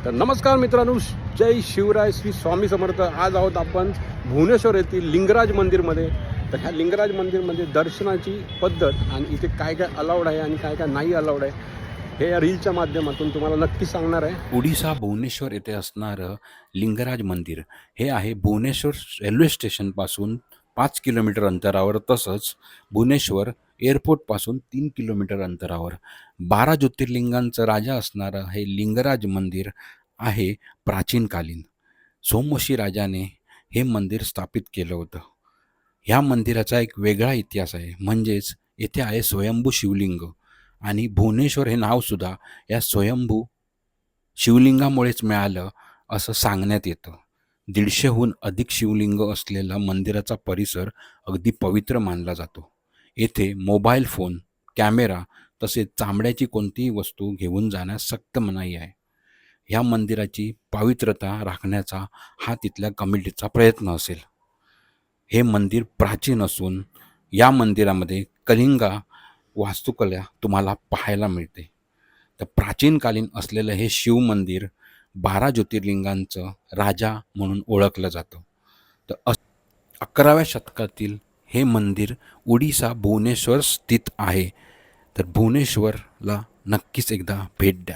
तर नमस्कार मित्रांनो, जय शिवराय, श्री स्वामी समर्थ. आज आहोत आपण भुवनेश्वर येथील लिंगराज मंदिरमध्ये. तर ह्या लिंगराज मंदिरमध्ये दर्शनाची पद्धत आणि इथे काय काय अलाउड आहे आणि काय काय नाही अलाउड आहे हे या रीलच्या माध्यमातून तुम्हाला नक्की सांगणार आहे. ओडिसा भुवनेश्वर येथे असणारं लिंगराज मंदिर हे आहे भुवनेश्वर रेल्वे स्टेशनपासून 5 किलोमीटर अंतरावर, तसंच भुवनेश्वर एअरपोर्टपासून 3 किलोमीटर अंतरावर 12 ज्योतिर्लिंगांचं राजा असणारं हे लिंगराज मंदिर आहे. प्राचीनकालीन सोमवंशी राजाने हे मंदिर स्थापित केलं होतं. ह्या मंदिराचा एक वेगळा इतिहास आहे, म्हणजेच येथे आहे स्वयंभू शिवलिंग आणि भुवनेश्वर हे नावसुद्धा या स्वयंभू शिवलिंगामुळेच मिळालं असं सांगण्यात येतं. 150हून अधिक शिवलिंग असलेला मंदिराचा परिसर अगदी पवित्र मानला जातो. येथे मोबाईल फोन, कॅमेरा तसेच चामड्याची कोणतीही वस्तू घेऊन जाण्यास सक्त मनाई आहे. ह्या मंदिराची पवित्रता राखण्याचा हा तिथल्या कमिटीचा प्रयत्न असेल. हे मंदिर प्राचीन असून या मंदिरामध्ये कलिंगा वास्तुकला तुम्हाला पाहायला मिळते. तर प्राचीनकालीन असलेलं हे शिव मंदिर 12 ज्योतिर्लिंगांचं राजा म्हणून ओळखलं जातं. तर 11व्या शतकातील हे मंदिर ओडिसा भुवनेश्वर स्थित आहे. तर भुवनेश्वरला नक्कीच एकदा भेट द्या.